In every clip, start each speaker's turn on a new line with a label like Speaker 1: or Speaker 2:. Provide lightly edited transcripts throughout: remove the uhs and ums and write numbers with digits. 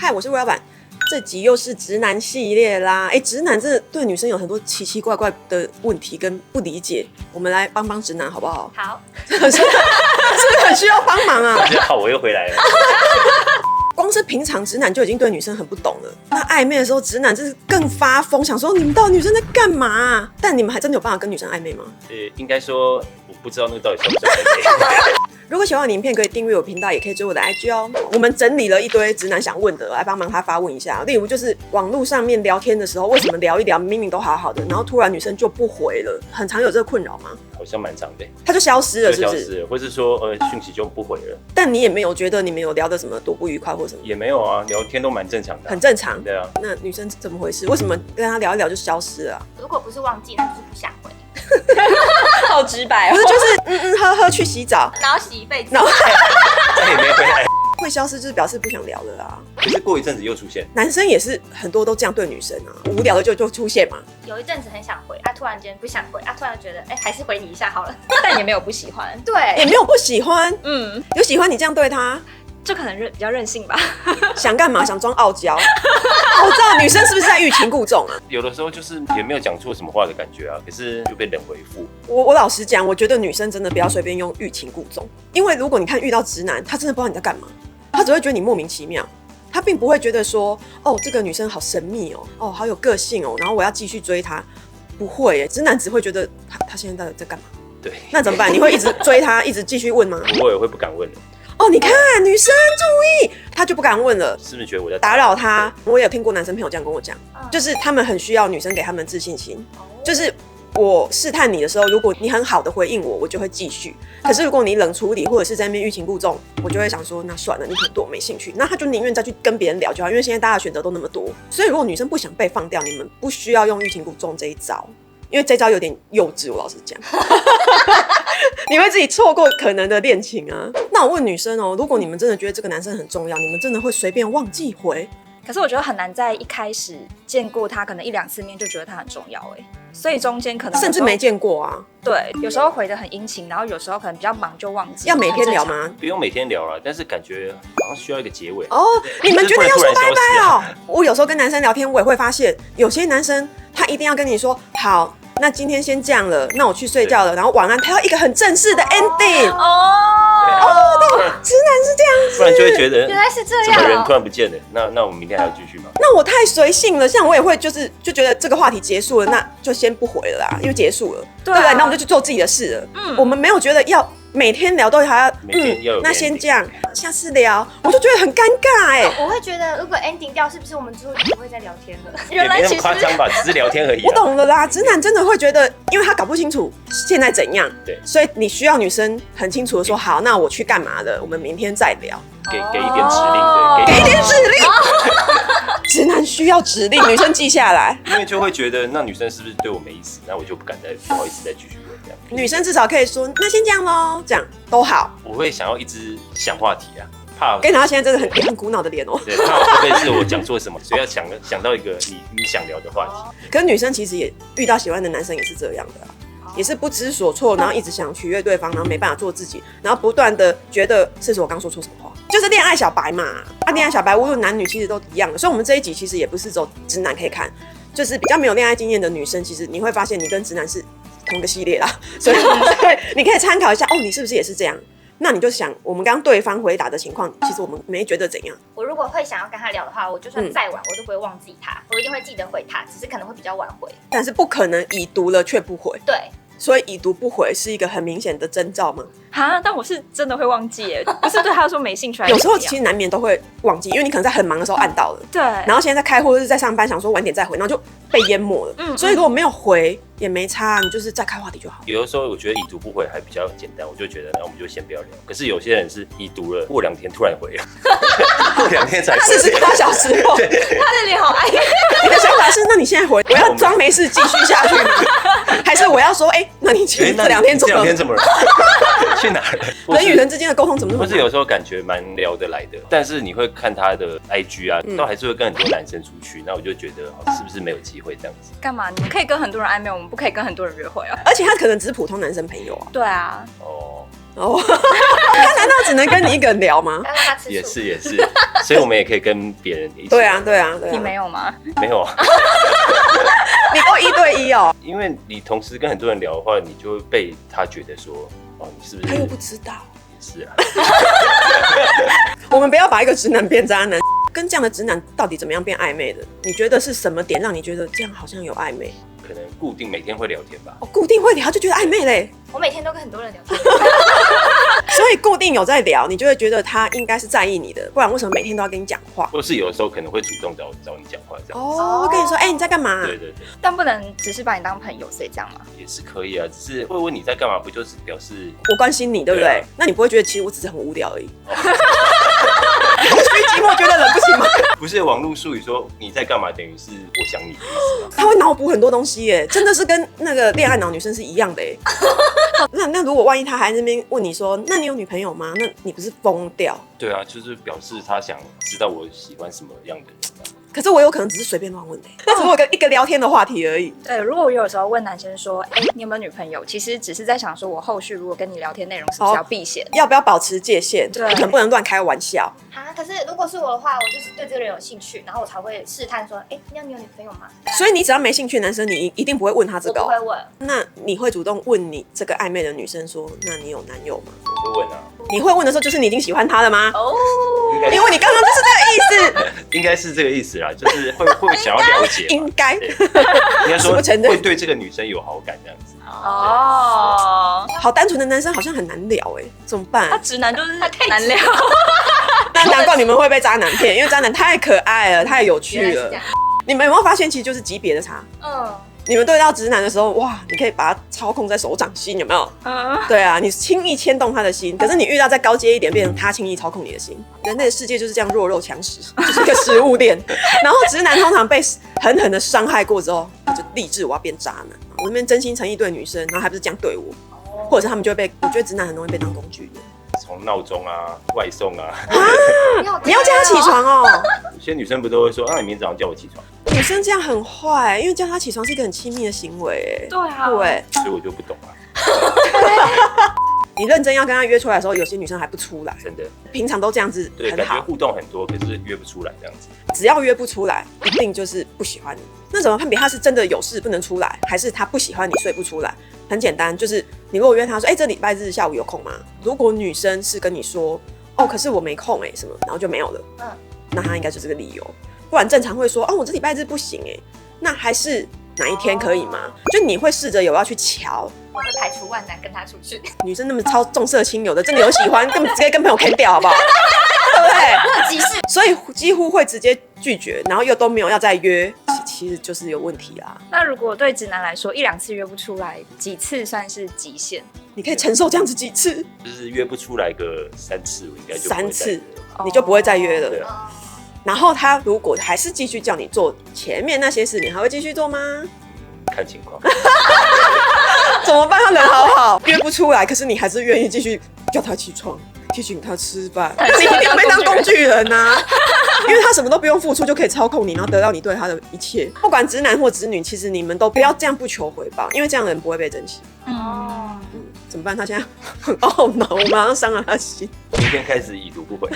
Speaker 1: 嗨，我是魏老板。这集又是直男系列啦！直男真的对女生有很多奇奇怪怪的问题跟不理解，我们来帮帮直男好不好？
Speaker 2: 好，
Speaker 1: 是不是很需要帮忙啊？
Speaker 3: 好，我又回来了。
Speaker 1: 光是平常直男就已经对女生很不懂了，那暧昧的时候，直男就是更发疯，想说你们到底女生在干嘛啊？但你们还真的有办法跟女生暧昧吗？
Speaker 3: 应该说我不知道那个到底算不算暧昧。
Speaker 1: 如果喜欢我的影片，可以订阅我频道，也可以追我的 IG 哦。我们整理了一堆直男想问的，来帮忙他发问一下。例如就是网络上面聊天的时候，为什么聊一聊明明都好好的，然后突然女生就不回了？很常有这个困扰吗？
Speaker 3: 好像蛮长的，
Speaker 1: 他就消失了，是不是？
Speaker 3: 消失了，或是说讯息就不回了。
Speaker 1: 但你也没有觉得你们有聊的什么多不愉快或什么？
Speaker 3: 也没有啊，聊天都蛮正常的，
Speaker 1: 很正常。
Speaker 3: 对啊。
Speaker 1: 那女生怎么回事？为什么跟他聊一聊就消失了？
Speaker 2: 如果不是忘记，那就是不想回。
Speaker 4: 好直白
Speaker 1: 不是就是呵呵去洗澡，
Speaker 2: 然后洗一辈子，
Speaker 1: 然后
Speaker 3: 再也没回来。
Speaker 1: 会消失就是表示不想聊了啦。
Speaker 3: 可是过一阵子又出现，
Speaker 1: 男生也是很多都这样对女生啊，无聊的就出现嘛。
Speaker 2: 有一阵子很想回，突然间不想回，突然觉得还是回你一下好了，
Speaker 4: 但也没有不喜欢，
Speaker 2: 对，
Speaker 1: 也没有不喜欢，有喜欢你这样对他。
Speaker 4: 就可能比较任性吧。
Speaker 1: 想干嘛？想装傲娇。我知道女生是不是在欲擒故纵啊？
Speaker 3: 有的时候就是也没有讲错什么话的感觉啊，可是就被冷回复。
Speaker 1: 我老实讲，我觉得女生真的不要随便用欲擒故纵，因为如果你看遇到直男，他真的不知道你在干嘛，他只会觉得你莫名其妙，他并不会觉得说，哦，这个女生好神秘哦，哦，好有个性哦，然后我要继续追她。不会耶，直男只会觉得他现在在干嘛？
Speaker 3: 对，
Speaker 1: 那怎么办？你会一直追他，一直继续问吗？
Speaker 3: 我也会不敢问了。
Speaker 1: 哦，你看女生注意，他就不敢问了，
Speaker 3: 是不是觉得我在
Speaker 1: 打扰他？我也有听过男生朋友这样跟我讲，就是他们很需要女生给他们自信心，就是我试探你的时候，如果你很好的回应我，我就会继续。可是如果你冷处理或者是在那边欲擒故纵，我就会想说，那算了，你可能对我没兴趣，那他就宁愿再去跟别人聊就好，因为现在大家的选择都那么多。所以如果女生不想被放掉，你们不需要用欲擒故纵这一招。因为这招有点幼稚，我老实讲，你会自己错过可能的恋情啊。那我问女生哦，如果你们真的觉得这个男生很重要，你们真的会随便忘记回？
Speaker 4: 可是我觉得很难在一开始见过他，可能1-2次面就觉得他很重要所以中间可能
Speaker 1: 甚至没见过啊。对，
Speaker 4: 有时候回得很殷勤，然后有时候可能比较忙就忘记。
Speaker 1: 要每天聊吗？
Speaker 3: 不用每天聊了，但是感觉好像需要一个结尾。
Speaker 1: 哦，你们觉得要说拜拜哦？我有时候跟男生聊天，我也会发现，有些男生他一定要跟你说好，那今天先这样了，那我去睡觉了，然后晚安，他要一个很正式的 ending。直男是这样子，
Speaker 3: 不然就会觉得
Speaker 2: 原来是这样，
Speaker 3: 怎么人突然不见了？那我们明天还要继续吗？
Speaker 1: 那我太随性了，像我也会就觉得这个话题结束了，那就先不回了啦，因为结束了，对不对？那我们就去做自己的事了。我们没有觉得要每天聊都还要，那先这样，下次聊，我就觉得很尴尬
Speaker 2: 我会觉得如果 ending 掉，是不是我们之后就不会再聊天了？
Speaker 3: 原来其实没那么夸张吧，只是聊天而已。
Speaker 1: 我懂了啦，直男真的会觉得，因为他搞不清楚现在怎样，
Speaker 3: 对，
Speaker 1: 所以你需要女生很清楚的说，好，那我去干嘛了？我们明天再聊。
Speaker 3: 给一点指令，
Speaker 1: 给一点指令。直男需要指令，女生记下来。
Speaker 3: 因为就会觉得，那女生是不是对我没意思？那我就不敢不好意思再继续问这样。
Speaker 1: 女生至少可以说，那先这样咯，这样都好。
Speaker 3: 我会想要一直想话题啊，怕。
Speaker 1: 跟他现在真的很苦恼的脸哦。
Speaker 3: 对，怕会不会是我讲错什么，所以要想到一个你想聊的话题。
Speaker 1: 可是女生其实也遇到喜欢的男生也是这样的也是不知所措，然后一直想取悦对方，然后没办法做自己，然后不断的觉得是我刚说错什么话，就是恋爱小白嘛。恋爱小白无论男女其实都一样的，所以我们这一集其实也不是只有直男可以看，就是比较没有恋爱经验的女生，其实你会发现你跟直男是同个系列啦，所以你可以参考一下你是不是也是这样？那你就想，我们刚刚对方回答的情况，其实我们没觉得怎样。
Speaker 2: 我如果会想要跟他聊的话，我就算再晚，我都不会忘记他，我一定会记得回他，只是可能会比较晚回。
Speaker 1: 但是不可能已读了却不回。
Speaker 2: 对。
Speaker 1: 所以已读不回是一个很明显的征兆吗？
Speaker 4: 但我是真的会忘记不是对他说没兴趣。
Speaker 1: 有时候其实难免都会忘记，因为你可能在很忙的时候按到了，
Speaker 4: 对，
Speaker 1: 然后现在在开会或是在上班，想说晚点再回，然后就被淹没了。所以如果没有回也没差，你就是再开话题就好。
Speaker 3: 有的时候我觉得已读不回还比较简单，我就觉得那我们就先不要聊。可是有些人是已读了，过2天突然回了，过2天才回
Speaker 1: 48小时后，
Speaker 4: 他的脸好哀。
Speaker 1: 你的想法是，那你现在回，我要装没事继续下去吗？还是我要说，那你其实这2天怎么了？
Speaker 3: 去哪了？
Speaker 1: 人与人之间的沟通怎么那么难？
Speaker 3: 不是有时候感觉蛮聊得来的，但是你会看他的 IG 啊，都还是会跟很多男生出去，那我就觉得是不是没有机会这样子？
Speaker 4: 干嘛？你们可以跟很多人暧昧，我们不可以跟很多人约会啊？
Speaker 1: 而且他可能只是普通男生朋友啊。
Speaker 4: 对啊。
Speaker 1: 哦，他难道只能跟你一个人聊吗？
Speaker 2: 让他吃
Speaker 3: 也
Speaker 2: 醋。
Speaker 3: 是，所以我们也可以跟别人一起。
Speaker 1: 对啊，
Speaker 4: 你没有吗？
Speaker 3: 没有啊，
Speaker 1: 你都1对1哦。
Speaker 3: 因为你同时跟很多人聊的话，你就会被他觉得说，哦，你是不是？
Speaker 1: 他又不知道。
Speaker 3: 也是啊。
Speaker 1: 我们不要把一个直男变渣男，跟这样的直男到底怎么样变暧昧的？你觉得是什么点让你觉得这样好像有暧昧？
Speaker 3: 可能固定每天会聊天吧。
Speaker 1: 哦，固定会聊就觉得暧昧嘞。
Speaker 2: 我每天都跟很多人聊天。
Speaker 1: 所以固定有在聊，你就会觉得他应该是在意你的，不然为什么每天都要跟你讲话？
Speaker 3: 或是有的时候可能会主动找你讲话这样。
Speaker 1: 哦，我跟你说，你在干嘛？
Speaker 3: 对，
Speaker 4: 但不能只是把你当朋友，所以这样吗？
Speaker 3: 也是可以啊，只是会问你在干嘛，不就是表示
Speaker 1: 我关心你，对不对？
Speaker 3: 对啊
Speaker 1: 那你不会觉得其实我只是很无聊而已？空虚寂寞觉得冷不行吗？
Speaker 3: 不是网络术语说你在干嘛，等于是我想你的意思吗？
Speaker 1: 他会脑补很多东西耶，真的是跟那个恋爱脑女生是一样的耶。那如果万一他还在那边问你说，那你有女朋友吗？那你不是疯掉？
Speaker 3: 对啊，就是表示他想知道我喜欢什么样的人。
Speaker 1: 可是我有可能只是随便乱问的，只不过一个聊天的话题而已。
Speaker 4: 对，如果我有时候问男生说，你有没有女朋友？其实只是在想说，我后续如果跟你聊天内容是不是要避嫌？
Speaker 1: 要不要保持界限？
Speaker 4: 对，
Speaker 1: 可能不能乱开玩笑。
Speaker 2: 啊，可是如果是我的话，我就是对这个人有兴趣，然后我才会试探说，你有女朋友吗？
Speaker 1: 所以你只要没兴趣的男生，你一定不会问他这个、
Speaker 2: 我不会问。
Speaker 1: 那你会主动问你这个暧昧的女生说，那你有男友吗？
Speaker 3: 我会问啊。
Speaker 1: 你会问的时候，就是你已经喜欢他了吗？
Speaker 2: 哦，
Speaker 1: 因为你刚刚就是这个意思。
Speaker 3: 应该是这个意思啦，就是会想要了解嘛。
Speaker 1: 应该。
Speaker 3: 对应该说
Speaker 1: 我承认
Speaker 3: 会对这个女生有好感这样子。
Speaker 4: 哦，
Speaker 1: 好单纯的男生好像很难聊怎么办？
Speaker 4: 他直男就是难聊。
Speaker 1: 那难怪你们会被渣男骗，因为渣男太可爱了，太有趣了。你们有没有发现，其实就是级别的差？你们对到直男的时候，哇，你可以把他操控在手掌心，有没有？对啊，你轻易牵动他的心。可是你遇到再高阶一点，变成他轻易操控你的心。人类的世界就是这样弱肉强食，就是一个食物链。然后直男通常被狠狠的伤害过之后，他就立志我要变渣男。我那边真心诚意对女生，然后还不是这样对我，或者是他们就会被，我觉得直男很容易被当工具人。
Speaker 3: 从闹钟啊、外送啊，
Speaker 1: 你要叫他起床哦。
Speaker 3: 有些女生不都会说，你明天早上叫我起床，
Speaker 1: 女生这样很坏，因为叫他起床是一个很亲密的行为。
Speaker 4: 对啊，
Speaker 1: 对，
Speaker 3: 所以我就不懂啊。
Speaker 1: 你认真要跟他约出来的时候，有些女生还不出来，
Speaker 3: 真的。
Speaker 1: 平常都这样子
Speaker 3: 对，
Speaker 1: 很好，
Speaker 3: 感觉互动很多，可是约不出来这样子。
Speaker 1: 只要约不出来，一定就是不喜欢你。那怎么判别他是真的有事不能出来，还是他不喜欢你所以不出来？很简单，就是你如果约他说，这礼拜日下午有空吗？如果女生是跟你说，可是我没空什么，然后就没有了，那他应该就是个理由。不然正常会说，我这礼拜日不行那还是哪一天可以吗？就你会试着有要去瞧。
Speaker 2: 我会排除万难跟他出去。
Speaker 1: 女生那么超重色轻友的，真的有喜欢，根本直接跟朋友 can 掉，好不好？对不对？
Speaker 2: 我很急事，
Speaker 1: 所以几乎会直接拒绝，然后又都没有要再约，其实就是有问题啦。
Speaker 4: 那如果对直男来说，1-2次约不出来，几次算是极限？
Speaker 1: 你可以承受这样子几次？
Speaker 3: 就是约不出来个3次，我应该就不会
Speaker 1: 3次
Speaker 3: 再约了，
Speaker 1: 你就不会再约了。
Speaker 3: 对啊。
Speaker 1: 然后他如果还是继续叫你做前面那些事，你还会继续做吗？
Speaker 3: 看情况。
Speaker 1: 怎么办？他人好好，约不出来，可是你还是愿意继续叫他起床，提醒他吃饭，你一定要被当工具人啊！因为他什么都不用付出就可以操控你，然后得到你对他的一切。不管直男或直女，其实你们都不要这样不求回报，因为这样的人不会被珍惜。怎么办？他现在很懊恼，我马上伤了他的心。
Speaker 3: 明天开始已读不回。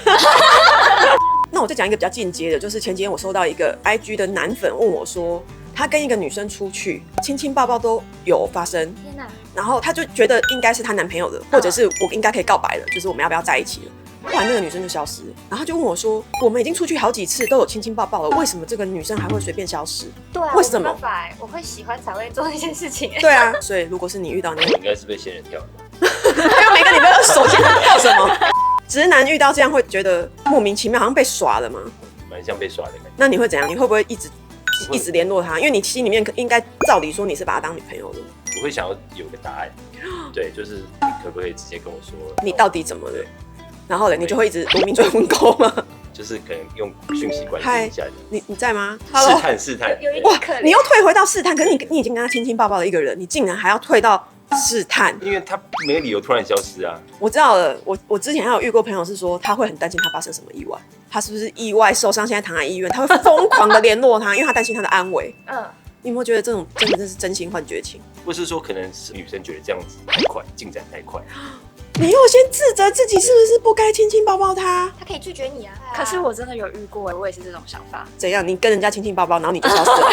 Speaker 1: 那我再讲一个比较进阶的，就是前几天我收到一个 IG 的男粉问我说，他跟一个女生出去，亲亲抱抱都有发生。
Speaker 2: 天哪！
Speaker 1: 然后他就觉得应该是她男朋友的，或者是我应该可以告白了，就是我们要不要在一起了。后来那个女生就消失了，然后就问我说，我们已经出去好几次都有亲亲抱抱了，为什么这个女生还会随便消失？
Speaker 2: 对啊，
Speaker 1: 为什么？
Speaker 2: 我没办法我会喜欢才会做那件事情。
Speaker 1: 对啊，所以如果是你遇到那个，
Speaker 3: 我应该是被仙人跳的。
Speaker 1: 他又没跟你们手牵跳什么？直男遇到这样会觉得莫名其妙，好像被耍了吗？
Speaker 3: 蛮像被耍的感觉。
Speaker 1: 那你会怎样？你会不会一直联络他？因为你心里面应该照理说你是把他当女朋友的。
Speaker 3: 我会想要有个答案，对，就是你可不可以直接跟我说
Speaker 1: 你到底怎么了？然后呢，你就会一直夺命追魂钩吗？
Speaker 3: 就是可能用讯息关心一下
Speaker 1: 你在吗？
Speaker 3: 试探。
Speaker 1: 哇，你又退回到试探，可是你已经跟他亲亲抱抱的一个人，你竟然还要退到试探？
Speaker 3: 因为他没理由突然消失啊。
Speaker 1: 我知道了，我之前还有遇过朋友是说，他会很担心他发生什么意外，他是不是意外受伤，现在躺在医院，他会疯狂的联络他，因为他担心他的安危。你有没有觉得这种真的是真心换绝情？
Speaker 3: 或是说可能是女生觉得这样子太快，进展太快，
Speaker 1: 你又先自责自己是不是不该亲亲抱抱他？
Speaker 2: 他可以拒绝你啊。
Speaker 4: 可是我真的有遇过，我也是这种想法。
Speaker 1: 怎样？你跟人家亲亲抱抱，然后你就消失了，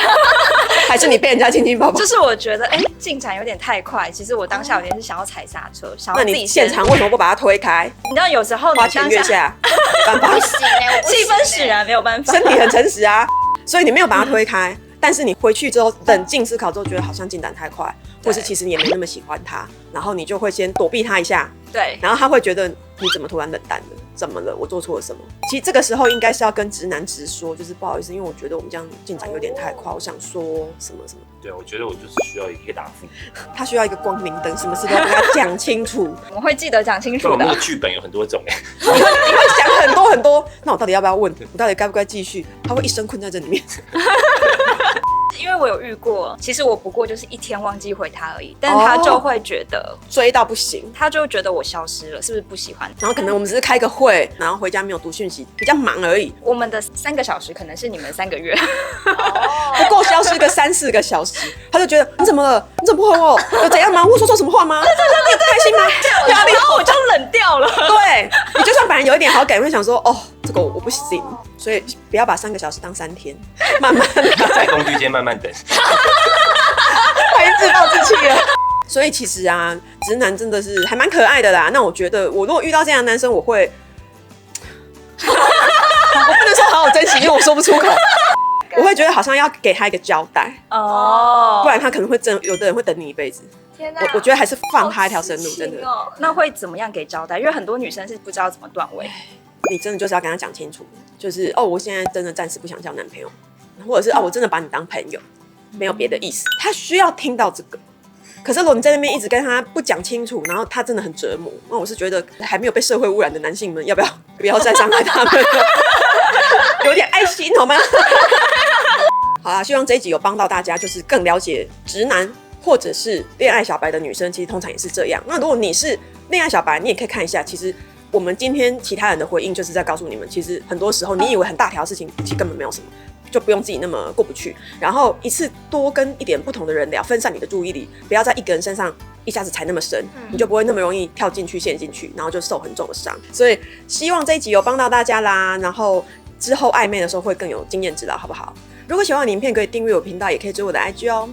Speaker 1: 还是你被人家亲亲抱抱？
Speaker 4: 就是我觉得，进展有点太快。其实我当下有点是想要踩刹车，想要
Speaker 1: 那你现场为什么不把他推开？
Speaker 4: 你知道有时候你
Speaker 1: 花前月下，没办法，
Speaker 2: 不行我不行
Speaker 4: 气氛使然，没有办法。
Speaker 1: 身体很诚实啊，所以你没有把他推开。但是你回去之后冷静思考之后，觉得好像进展太快，或是其实你也没那么喜欢他，然后你就会先躲避他一下，
Speaker 4: 对，
Speaker 1: 然后他会觉得你怎么突然冷淡了？怎么了？我做错了什么？其实这个时候应该是要跟直男直说，就是不好意思，因为我觉得我们这样进展有点太快，我想说什么什么。
Speaker 3: 对，我觉得我就是需要一个答复。
Speaker 1: 他需要一个光明灯，什么事都要跟他讲清楚。
Speaker 4: 我们会记得讲清楚的
Speaker 3: 我们的。剧本有很多种
Speaker 1: 你会想很多很多，那我到底要不要问？我到底该不该继续？他会一生困在这里面。
Speaker 4: 因为我有遇过，其实我不过就是一天忘记回他而已，但是他就会觉得，
Speaker 1: 追到不行，
Speaker 4: 他就觉得我消失了，是不是不喜欢？
Speaker 1: 然后可能我们只是开个会，然后回家没有读讯息，比较忙而已。
Speaker 4: 我们的3个小时可能是你们3个月。
Speaker 1: 不够消失个3、4个小时，他就觉得你怎么了？你怎么不回我？有怎样吗？我说错什么话吗？你不开心吗？压力，
Speaker 4: 然后我就冷掉了。
Speaker 1: 对，你就算本来有一点好感，会想说哦，这个我不行，所以不要把3个小时当3天，慢慢
Speaker 3: 在工具间慢慢等。
Speaker 1: 太自暴自弃了。所以其实啊，直男真的是还蛮可爱的啦。那我觉得，我如果遇到这样的男生，我会，我不能说好好珍惜，因为我说不出口。我会觉得好像要给他一个交代，
Speaker 4: 哦，
Speaker 1: 不然他可能会有的人会等你一辈子。
Speaker 2: 天哪，
Speaker 1: 我觉得还是放他一条生路，真的。
Speaker 4: 那会怎么样给交代？因为很多女生是不知道怎么断尾。
Speaker 1: 你真的就是要跟他讲清楚，就是哦，我现在真的暂时不想交男朋友，或者是哦，我真的把你当朋友，没有别的意思。他需要听到这个。可是如果你在那边一直跟他不讲清楚，然后他真的很折磨，那我是觉得还没有被社会污染的男性们，要不要再伤害他们？有点爱心好吗？好啦，希望这一集有帮到大家，就是更了解直男或者是恋爱小白的女生，其实通常也是这样。那如果你是恋爱小白，你也可以看一下，其实我们今天其他人的回应就是在告诉你们，其实很多时候你以为很大条的事情，其实根本没有什么。就不用自己那么过不去，然后一次多跟一点不同的人聊，分散你的注意力，不要在一个人身上一下子踩那么深，你就不会那么容易跳进去陷进去，然后就受很重的伤。所以希望这一集有帮到大家啦，然后之后暧昧的时候会更有经验知道，好不好？如果喜欢我的影片，可以订阅我频道，也可以追我的IG哦。